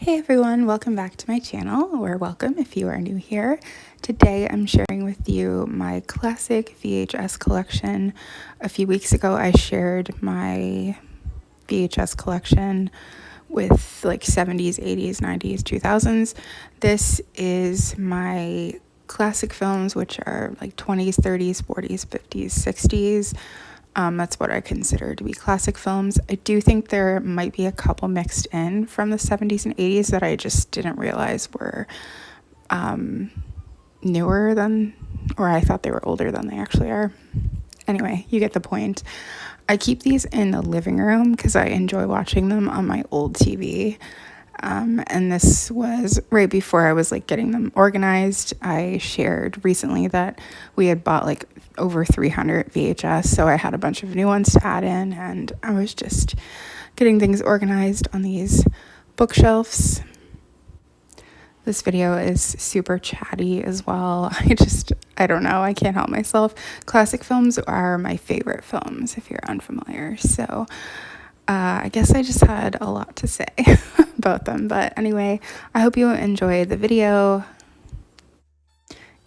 Hey everyone, welcome back to my channel, or welcome if you are new here. Today I'm sharing with you my classic VHS collection. A few weeks ago I shared my VHS collection with like 70s, 80s, 90s, 2000s. This is my classic films, which are like 20s, 30s, 40s, 50s, 60s. That's what I consider to be classic films. I do think there might be a couple mixed in from the 70s and 80s that I just didn't realize were newer than, or I thought they were older than they actually are. Anyway, you get the point. I keep these in the living room because I enjoy watching them on my old TV. And this was right before I was like getting them organized. I shared recently that we had bought like over 300 VHS, so I had a bunch of new ones to add in, and I was just getting things organized on these bookshelves. This video is super chatty as well. I don't know, I can't help myself. Classic films are my favorite films if you're unfamiliar, so I guess I just had a lot to say about them. But anyway, I hope you enjoyed the video.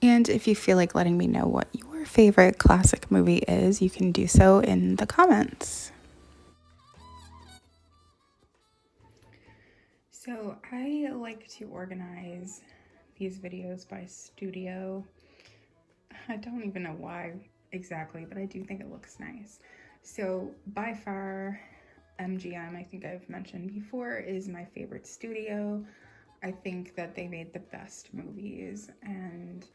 And if you feel like letting me know what your favorite classic movie is, you can do so in the comments. So I like to organize these videos by studio. I don't even know why exactly, but I do think it looks nice. So by far, MGM, I think I've mentioned before, is my favorite studio. I think that they made the best movies, and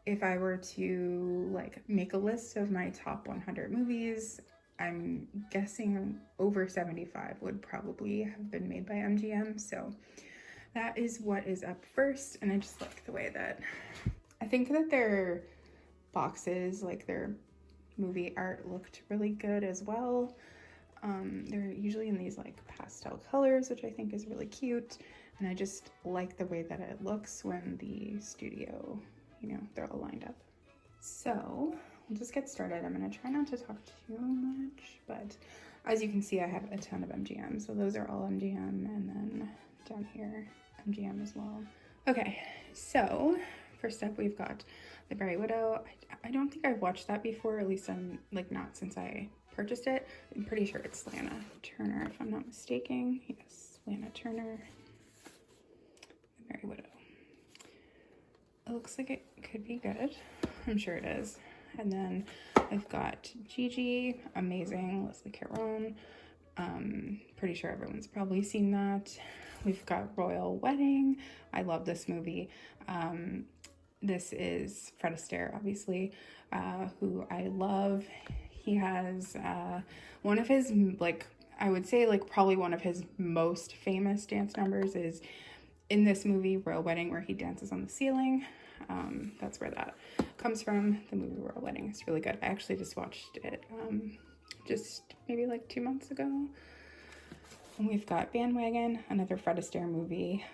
if I were to like make a list of my top 100 movies, I'm guessing over 75 would probably have been made by MGM. So that is what is up first, and I just like the way that I think that their boxes, like their movie art, looked really good as well. They're usually in these like pastel colors, which I think is really cute, and I just like the way that it looks when the studio, they're all lined up. So we'll just get started. I'm gonna try not to talk too much, but as you can see, I have a ton of MGM, so those are all MGM, and then down here MGM as well. Okay, so first up we've got The Merry Widow. I don't think I've watched that before, at least I'm like not since I purchased it. I'm pretty sure it's Lana Turner if I'm not mistaken. Yes, Lana Turner, The Merry Widow. It looks like it could be good. I'm sure it is. And then I've got Gigi, amazing, Leslie Caron. Pretty sure everyone's probably seen that. We've got Royal Wedding. I love this movie. This is Fred Astaire, obviously, who I love. He has one of his, like, I would say, like, probably one of his most famous dance numbers is in this movie, Royal Wedding, where he dances on the ceiling. That's where that comes from. The movie Royal Wedding is really good. I actually just watched it just maybe like 2 months ago. And we've got Bandwagon, another Fred Astaire movie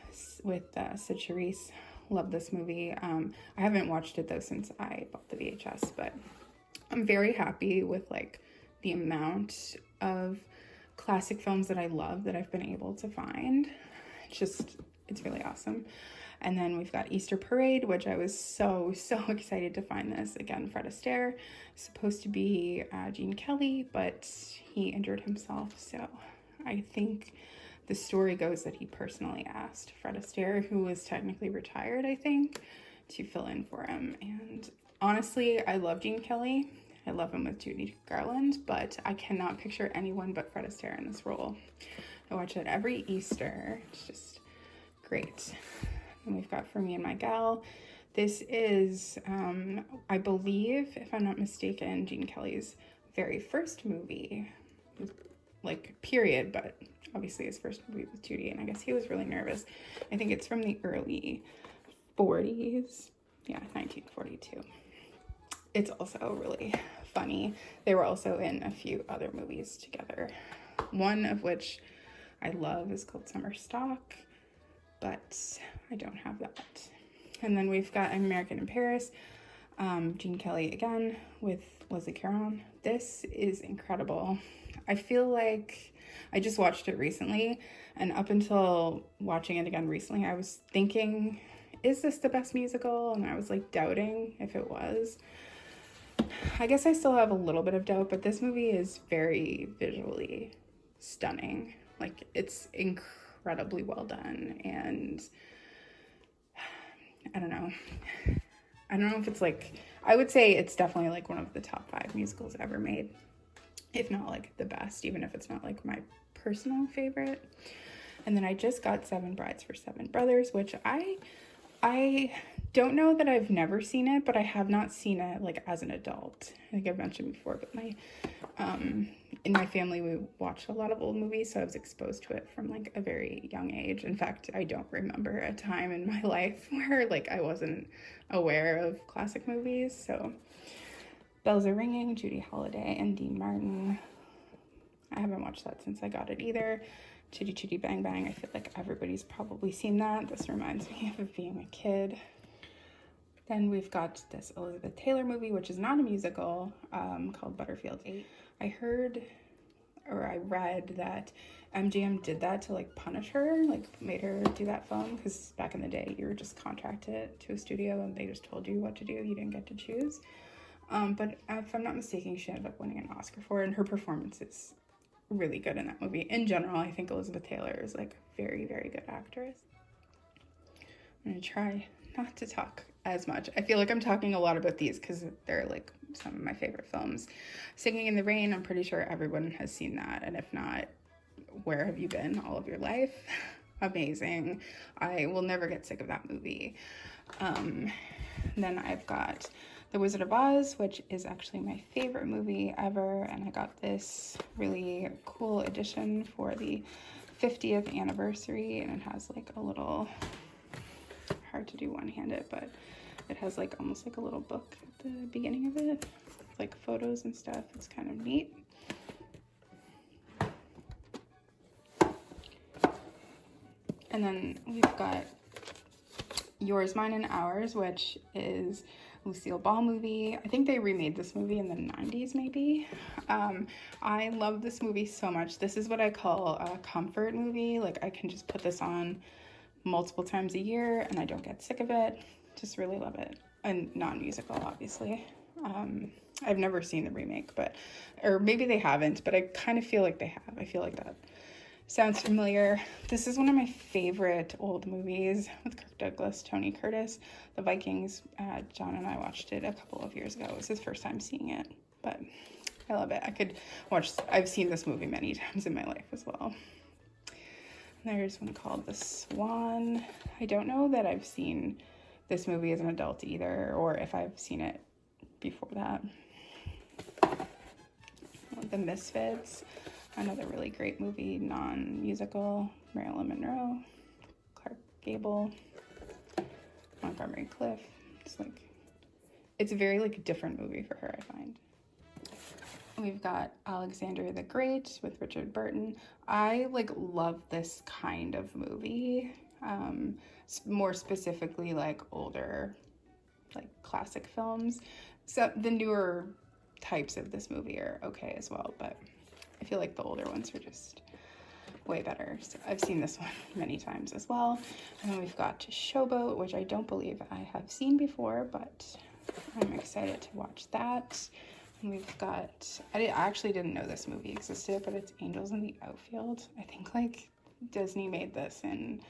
with Sid Charisse. Love this movie. I haven't watched it though since I bought the VHS, but I'm very happy with like the amount of classic films that I love that I've been able to find. It's really awesome. And then we've got Easter Parade, which I was so excited to find this. Again, Fred Astaire. Supposed to be Gene Kelly, but he injured himself. So I think the story goes that he personally asked Fred Astaire, who was technically retired, I think, to fill in for him. And honestly, I love Gene Kelly. I love him with Judy Garland, but I cannot picture anyone but Fred Astaire in this role. I watch it every Easter. It's just great. And we've got For Me and My Gal. This is, I believe, if I'm not mistaken, Gene Kelly's very first movie, like, period, but obviously his first movie with Judy, and I guess he was really nervous. I think it's from the early 40s. Yeah, 1942. It's also really funny. They were also in a few other movies together. One of which I love is called Summer Stock, but I don't have that. And then we've got American in Paris, Gene Kelly again with Leslie Caron. This is incredible. I feel like I just watched it recently, and up until watching it again recently, I was thinking, is this the best musical? And I was like doubting if it was. I guess I still have a little bit of doubt, but this movie is very visually stunning. Like, it's incredibly well done, and I don't know. I don't know if it's like, I would say it's definitely like one of the top 5 musicals ever made, if not like the best, even if it's not like my personal favorite. And then I just got Seven Brides for Seven Brothers, which I don't know that I've never seen it, but I have not seen it like as an adult. I think I've mentioned before, but in my family we watched a lot of old movies, so I was exposed to it from like a very young age. In fact, I don't remember a time in my life where like I wasn't aware of classic movies. So Bells Are Ringing, Judy Holliday and Dean Martin. I haven't watched that since I got it either. Chitty Chitty Bang Bang, I feel like everybody's probably seen that. This reminds me of being a kid. Then we've got this Elizabeth Taylor movie, which is not a musical, called Butterfield 8. I heard, or I read that MGM did that to like punish her, like made her do that film, because back in the day you were just contracted to a studio and they just told you what to do. You didn't get to choose. But if I'm not mistaken, she ended up winning an Oscar for it, and her performance is really good in that movie. In general, I think Elizabeth Taylor is like a very, very good actress. I'm gonna try not to talk as much. I feel like I'm talking a lot about these because they're like some of my favorite films. Singing in the Rain, I'm pretty sure everyone has seen that, and if not, where have you been all of your life? Amazing. I will never get sick of that movie. Then I've got The Wizard of Oz, which is actually my favorite movie ever, and I got this really cool edition for the 50th anniversary, and it has like a little, hard to do one-handed, but it has like almost like a little book at the beginning of it, like photos and stuff. It's kind of neat. And then we've got Yours, Mine, and Ours, which is Lucille Ball movie. I think they remade this movie in the 90s maybe. I love this movie so much. This is what I call a comfort movie. Like, I can just put this on multiple times a year and I don't get sick of it. Just really love it. And non-musical, obviously. I've never seen the remake, or maybe they haven't, but I kind of feel like they have. I feel like that sounds familiar. This is one of my favorite old movies with Kirk Douglas, Tony Curtis, The Vikings. John and I watched it a couple of years ago. It was his first time seeing it, but I love it. I've seen this movie many times in my life as well. There's one called The Swan. I don't know that I've seen this movie as an adult either, or if I've seen it before that. The Misfits, another really great movie, non-musical. Marilyn Monroe, Clark Gable, Montgomery Cliff. It's a very like different movie for her, I find. We've got Alexander the Great with Richard Burton. I like love this kind of movie. More specifically like older, like classic films. So the newer types of this movie are okay as well, but I feel like the older ones are just way better. So I've seen this one many times as well. And then we've got Showboat, which I don't believe I have seen before, but I'm excited to watch that. And we've got, I actually didn't know this movie existed, but it's Angels in the Outfield. I think like Disney made this in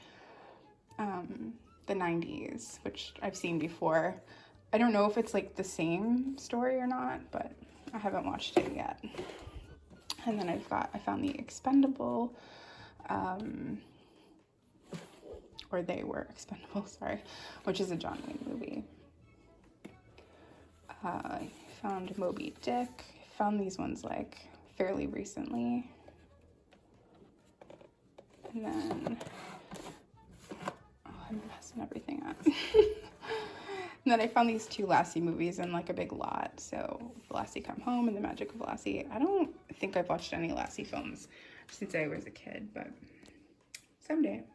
the 90s, which I've seen before. I don't know if it's like the same story or not, but I haven't watched it yet. And then I found The Expendable, or They Were Expendable, sorry, which is a John Wayne movie. I found Moby Dick. I found these ones like fairly recently. And then, I'm messing everything up. And then I found these 2 Lassie movies in like a big lot. So Lassie Come Home and The Magic of Lassie. I don't think I've watched any Lassie films since I was a kid, but someday.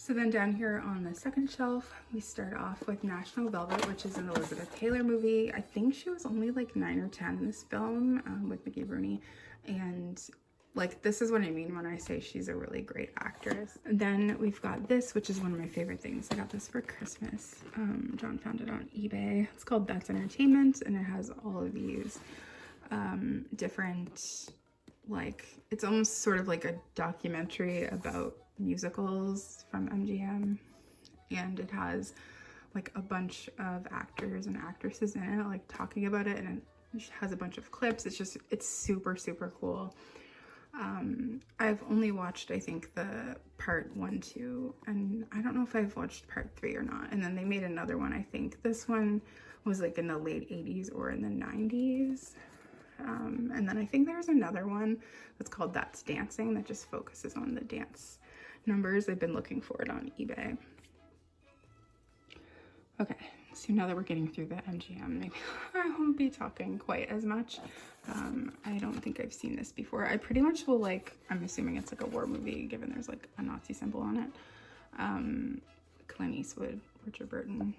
So then down here on the second shelf, we start off with National Velvet, which is an Elizabeth Taylor movie. I think she was only like 9 or 10 in this film, with Mickey Rooney. And like, this is what I mean when I say she's a really great actress. And then we've got this, which is one of my favorite things. I got this for Christmas. John found it on eBay. It's called That's Entertainment, and it has all of these different, like, it's almost sort of like a documentary about musicals from MGM, and it has like a bunch of actors and actresses in it, like talking about it, and it has a bunch of clips. It's super, super cool. I've only watched, I think, the part 1, 2, and I don't know if I've watched part 3 or not. And then they made another one. I think this one was like in the late 80s or in the 90s. And then I think there's another one that's called That's Dancing that just focuses on the dance numbers. I've been looking for it on eBay. Okay, so now that we're getting through the MGM, maybe I won't be talking quite as much. I don't think I've seen this before. I pretty much will, like, I'm assuming it's like a war movie given there's like a Nazi symbol on it. Clint Eastwood, Richard Burton.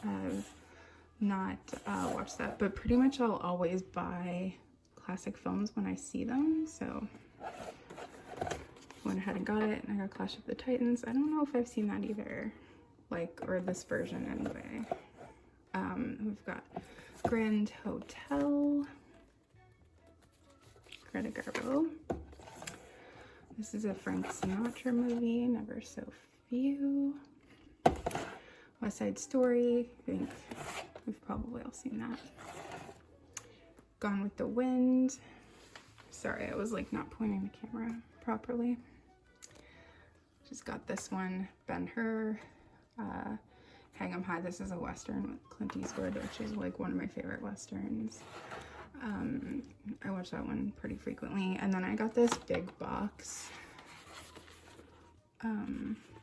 I've not watched that, but pretty much I'll always buy classic films when I see them, so went ahead and got it, and I got Clash of the Titans. I don't know if I've seen that either, like, or this version anyway. We've got Grand Hotel, Greta Garbo. This is a Frank Sinatra movie, Never So Few. West Side Story, I think we've probably all seen that. Gone with the Wind. Sorry, I was like not pointing the camera properly. Just got this one, Ben-Hur, Hang 'em High. This is a Western with Clint Eastwood, which is like one of my favorite Westerns. I watch that one pretty frequently. And then I got this big box.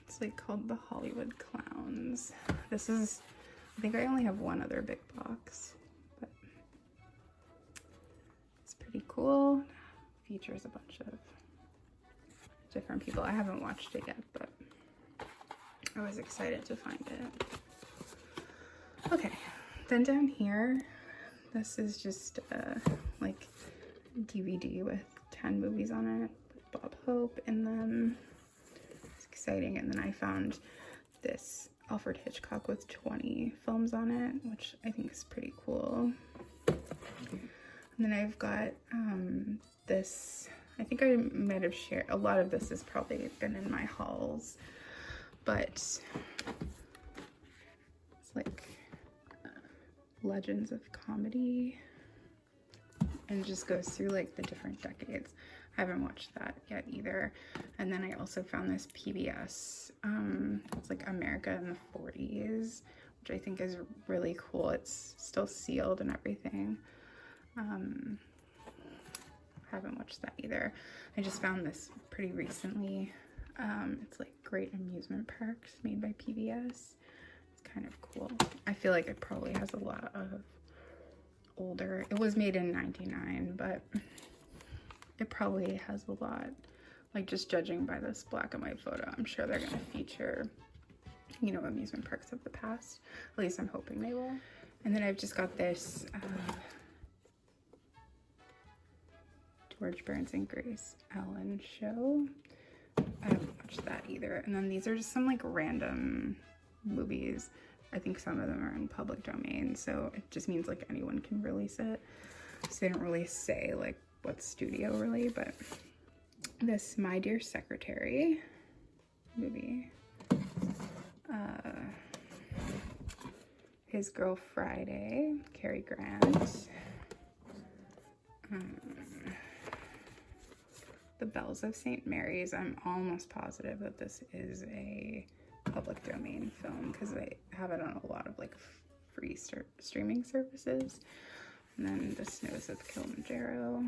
It's like called The Hollywood Clowns. This is, I think I only have one other big box, but it's pretty cool. Features a bunch of different people. I haven't watched it yet, but I was excited to find it. Okay, then down here, this is just like DVD with 10 movies on it, with Bob Hope in them. It's exciting. And then I found this Alfred Hitchcock with 20 films on it, which I think is pretty cool. And then I've got this, I think I might have shared, a lot of this has probably been in my hauls, but it's like Legends of Comedy, and it just goes through like the different decades. I haven't watched that yet either. And then I also found this PBS, it's like America in the 40s, which I think is really cool. It's still sealed and everything. Haven't watched that either. I just found this pretty recently. It's like Great Amusement Parks made by PBS. It's kind of cool. I feel like it probably has a lot of older, it was made in 99, but it probably has a lot, like just judging by this black and white photo, I'm sure they're going to feature, you know, amusement parks of the past. At least I'm hoping they will. And then I've just got this George Burns and Grace Allen show. I haven't watched that either. And then these are just some like random movies. I think some of them are in public domain, so it just means like anyone can release it. So they don't really say like what studio really, but this My Dear Secretary movie, His Girl Friday, Cary Grant, The Bells of St. Mary's. I'm almost positive that this is a public domain film because I have it on a lot of like free streaming services. And then The Snows of Kilimanjaro,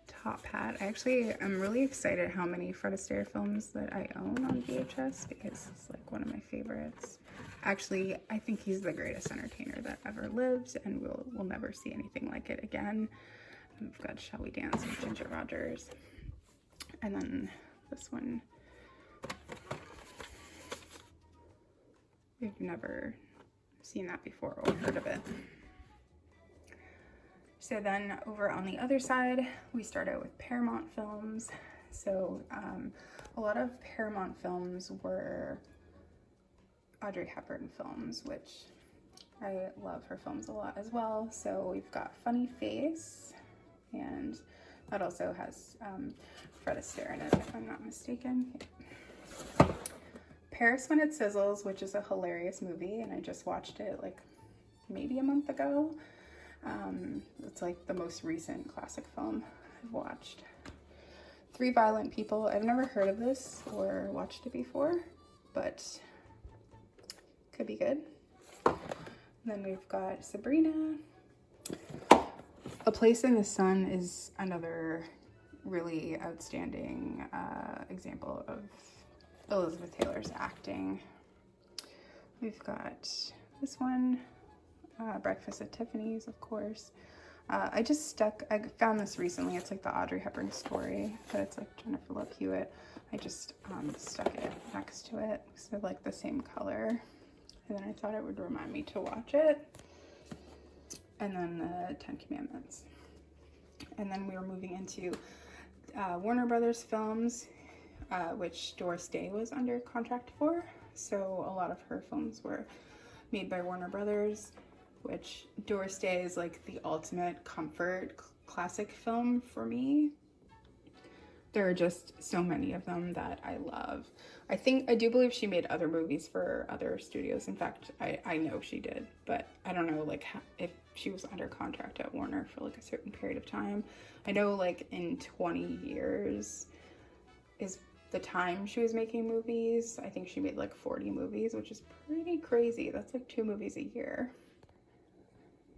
Top Hat. I'm really excited how many Fred Astaire films that I own on VHS because it's like one of my favorites. Actually, I think he's the greatest entertainer that ever lived, and we'll never see anything like it again. And we've got Shall We Dance with Ginger Rogers. And then This one, we've never seen that before or heard of it. So then over on the other side, we start out with Paramount films. So a lot of Paramount films were Audrey Hepburn films, which I love her films a lot as well. So we've got Funny Face, and that also has Fred Astaire in it, if I'm not mistaken. Paris When It Sizzles, which is a hilarious movie, and I just watched it like maybe a month ago. It's like the most recent classic film I've watched. Three Violent People. I've never heard of this or watched it before, but could be good. And then we've got Sabrina. A Place in the Sun is another really outstanding example of Elizabeth Taylor's acting. We've got this one, Breakfast at Tiffany's, of course. I found this recently. It's like the Audrey Hepburn story, but it's like Jennifer Love Hewitt. I just stuck it next to it because they're like the same color. And then I thought it would remind me to watch it. And then the Ten Commandments. And then we were moving into Warner Brothers films, which Doris Day was under contract for. So a lot of her films were made by Warner Brothers, which Doris Day is like the ultimate comfort classic film for me. There are just so many of them that I love. I do believe she made other movies for other studios. In fact, I know she did, but I don't know like if she was under contract at Warner for like a certain period of time. I know like in 20 years is the time she was making movies. I think she made like 40 movies, which is pretty crazy. That's like 2 movies a year.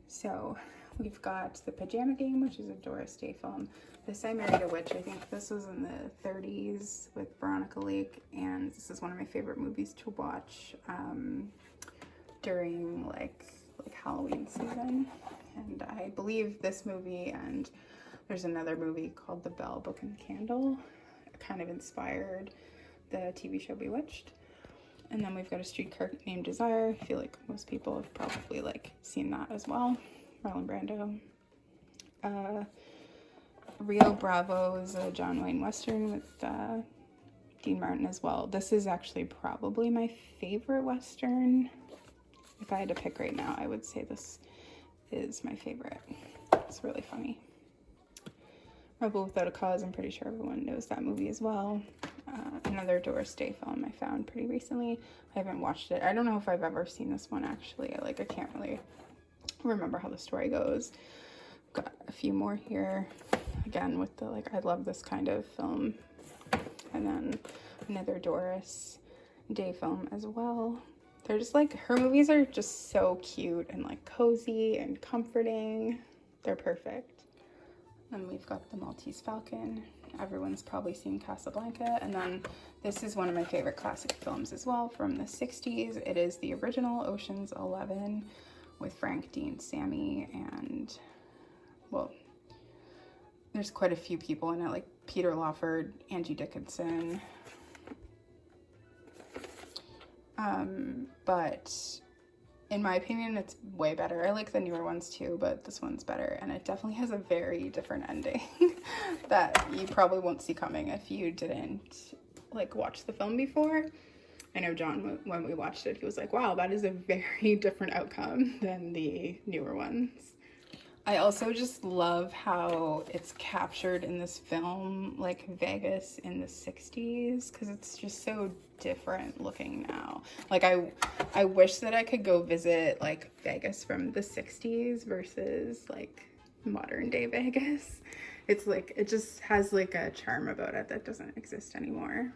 So we've got The Pajama Game, which is a Doris Day film. This I Married a Witch, I think this was in the 30s with Veronica Lake, and this is one of my favorite movies to watch during like Halloween season. And I believe this movie, and there's another movie called The Bell, Book and Candle, kind of inspired the TV show Bewitched. And then we've got A Streetcar Named Desire. I feel like most people have probably like seen that as well. Marlon Brando. Rio Bravo is a John Wayne Western with Dean Martin as well. This is actually probably my favorite Western. If I had to pick right now, I would say this is my favorite. It's really funny. Rebel Without a Cause, I'm pretty sure everyone knows that movie as well. Another Doris Day film I found pretty recently. I haven't watched it. I don't know if I've ever seen this one actually. I can't really remember how the story goes. Got a few more here. Again, with the I love this kind of film. And then another Doris Day film as well. They're just like, her movies are just so cute and like cozy and comforting. They're perfect. Then we've got The Maltese Falcon. Everyone's probably seen Casablanca. And then this is one of my favorite classic films as well from the 60s. It is the original Ocean's 11 with Frank, Dean, Sammy, and, well, there's quite a few people in it, like Peter Lawford, Angie Dickinson. But in my opinion, it's way better. I like the newer ones too, but this one's better. And it definitely has a very different ending that you probably won't see coming if you didn't watch the film before. I know John, when we watched it, he was like, wow, that is a very different outcome than the newer ones. I also just love how it's captured in this film, like Vegas in the 60s, because it's just so different looking now. I wish that I could go visit Vegas from the 60s versus modern day Vegas. It's it just has a charm about it that doesn't exist anymore.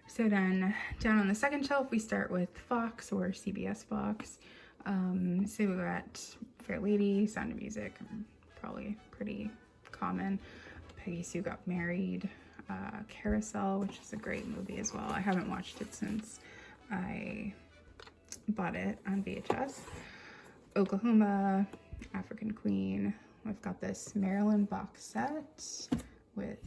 So then down on the second shelf, we start with Fox or CBS Fox. So we got Fair Lady, Sound of Music, probably pretty common. Peggy Sue Got Married, Carousel, which is a great movie as well. I haven't watched it since I bought it on VHS. Oklahoma, African Queen. We've got this Marilyn box set with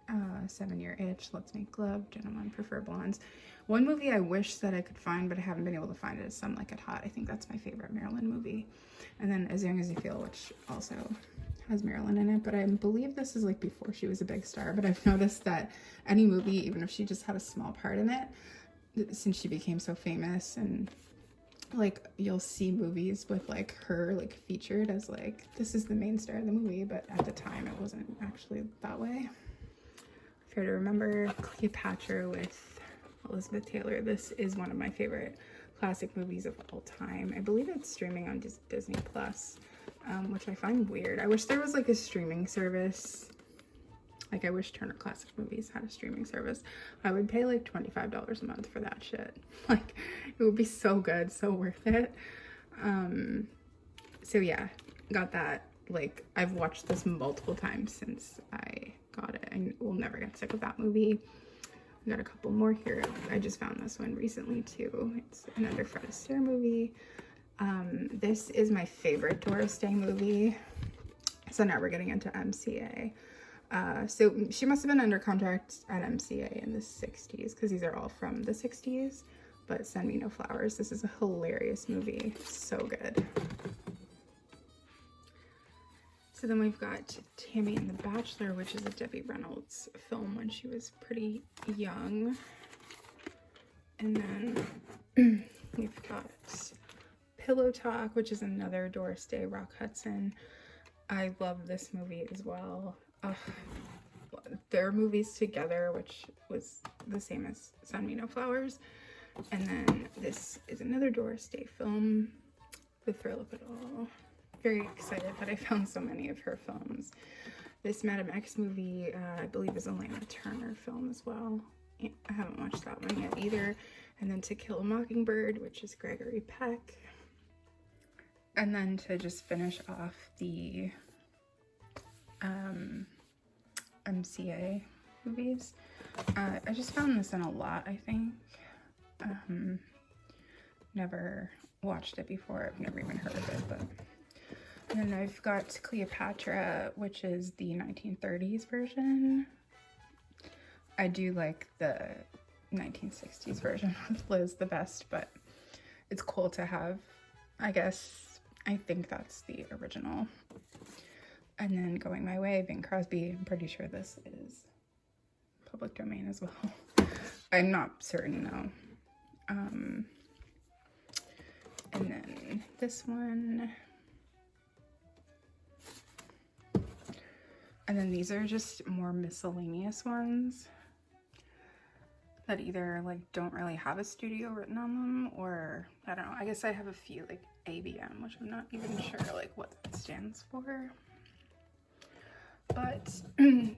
7-Year Itch, Let's Make Love, Gentlemen Prefer Blondes. One movie I wish that I could find, but I haven't been able to find it, is Some Like It Hot. I think that's my favorite Marilyn movie. And then As Young As You Feel, which also has Marilyn in it, but I believe this is like before she was a big star. But I've noticed that any movie, even if she just had a small part in it, since she became so famous, and like you'll see movies with like her like featured as like this is the main star of the movie, but at the time it wasn't actually that way. Fair to Remember, Cleopatra with Elizabeth Taylor. This is one of my favorite classic movies of all time. I believe it's streaming on Disney Plus, which I find weird. I wish there was like a streaming service. Like I wish Turner Classic Movies had a streaming service. I would pay like $25 a month for that shit. Like it would be so good, so worth it. So yeah, got that. Like I've watched this multiple times since I got it. I will never get sick of that movie. I got a couple more here. I just found this one recently too. It's another Fred Astaire movie. This is my favorite Doris Day movie. So now we're getting into MCA. So she must have been under contract at MCA in the 60s, because these are all from the 60s, but Send Me No Flowers. This is a hilarious movie. So good. So then we've got Tammy and the Bachelor, which is a Debbie Reynolds film when she was pretty young. And then we've got Pillow Talk, which is another Doris Day, Rock Hudson. I love this movie as well. Their movies together, which was the same as Send Me No Flowers. And then this is another Doris Day film, The Thrill of It All. Very excited that I found so many of her films. This Madam X movie, I believe, is a Lana Turner film as well. I haven't watched that one yet either. And then To Kill a Mockingbird, which is Gregory Peck. And then to just finish off the MCA movies, I just found this in a lot, I think. Never watched it before. I've never even heard of it, but... And then I've got Cleopatra, which is the 1930s version. I do like the 1960s version with Liz the best, but it's cool to have, I guess, I think that's the original. And then Going My Way, Bing Crosby. I'm pretty sure this is public domain as well. I'm not certain though. And then this one. And then these are just more miscellaneous ones that either like don't really have a studio written on them, or I don't know. I guess I have a few like ABM, which I'm not even sure like what that stands for. But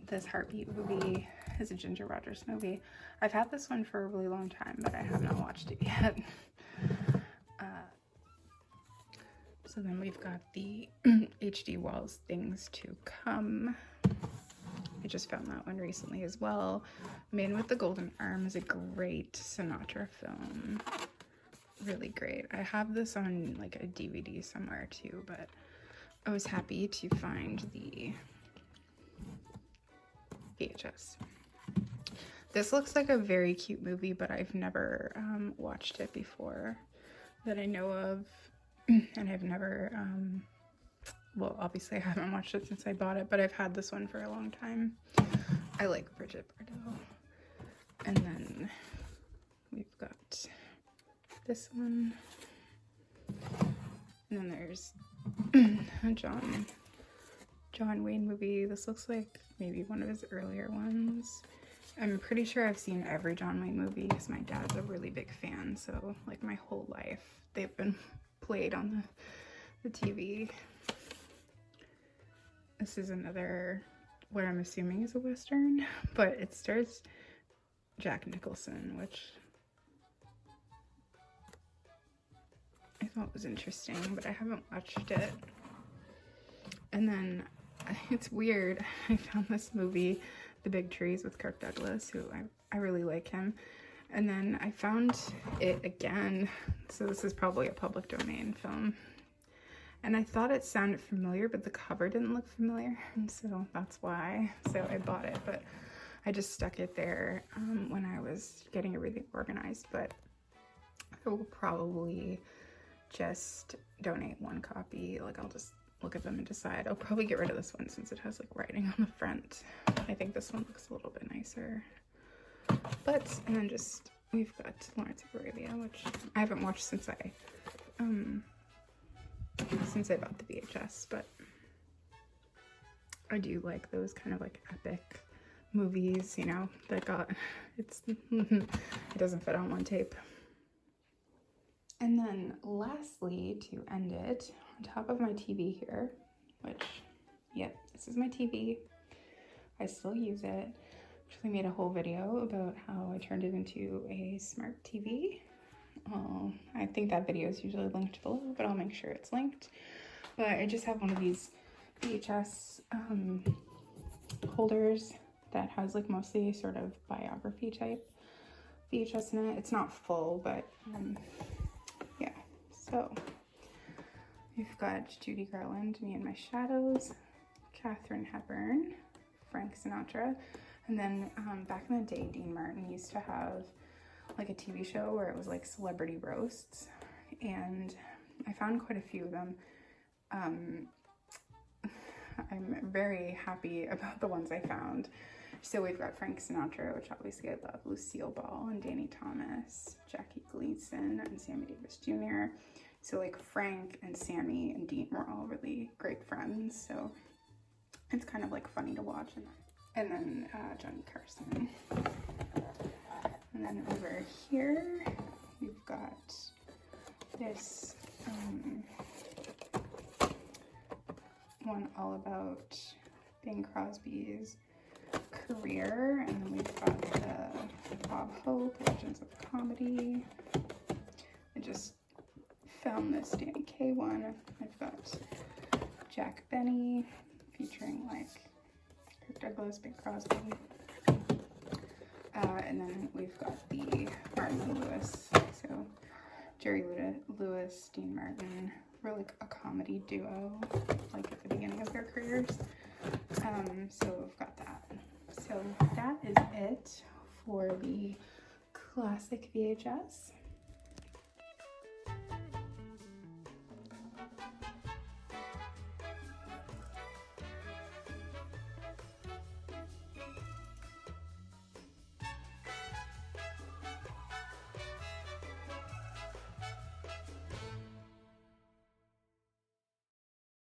this Heartbeat movie is a Ginger Rogers movie. I've had this one for a really long time, but I have not watched it yet. So then we've got the H.D. Wells Things to Come. I just found that one recently as well. Man with the Golden Arm is a great Sinatra film. Really great. I have this on like a DVD somewhere too, but I was happy to find the VHS. This looks like a very cute movie, but I've never watched it before that I know of. And I've never, well, obviously I haven't watched it since I bought it, but I've had this one for a long time. I like Bridget Bardot. And then we've got this one. And then there's a John Wayne movie. This looks like maybe one of his earlier ones. I'm pretty sure I've seen every John Wayne movie because my dad's a really big fan. So like my whole life, they've been played on the TV. This is another, what I'm assuming is a Western, but it stars Jack Nicholson, which I thought was interesting, but I haven't watched it. And then it's weird, I found this movie, The Big Trees, with Kirk Douglas, who I really like him. And then I found it again, so this is probably a public domain film. And I thought it sounded familiar, but the cover didn't look familiar, and so that's why. So I bought it, but I just stuck it there when I was getting everything organized, but I will probably just donate one copy. Like, I'll just look at them and decide. I'll probably get rid of this one since it has like writing on the front. I think this one looks a little bit nicer. But, and then just, we've got Lawrence of Arabia, which I haven't watched since I bought the VHS, but I do like those kind of like epic movies, you know, that got, it doesn't fit on one tape. And then lastly, to end it, on top of my TV here, which, yep, this is my TV. I still use it. Actually made a whole video about how I turned it into a smart TV. I think that video is usually linked below, but I'll make sure it's linked. But I just have one of these VHS holders that has like mostly sort of biography type VHS in it. It's not full, but yeah. So we've got Judy Garland, Me and My Shadows, Katharine Hepburn, Frank Sinatra, and then back in the day, Dean Martin used to have like a TV show where it was like celebrity roasts, and I found quite a few of them. I'm very happy about the ones I found. So we've got Frank Sinatra, which obviously I love, Lucille Ball and Danny Thomas, Jackie Gleason and Sammy Davis Jr. So like Frank and Sammy and Dean were all really great friends, so it's kind of like funny to watch. And then Johnny Carson. And then over here, we've got this one all about Bing Crosby's career. And then we've got the Bob Hope, Legends of Comedy. I just found this Danny Kaye one. I've got Jack Benny featuring like Kirk Douglas, Bing Crosby. And then we've got the Martin and Lewis. So Jerry Lewis, Dean Martin, were like a comedy duo, like at the beginning of their careers. So we've got that. So that is it for the classic VHS.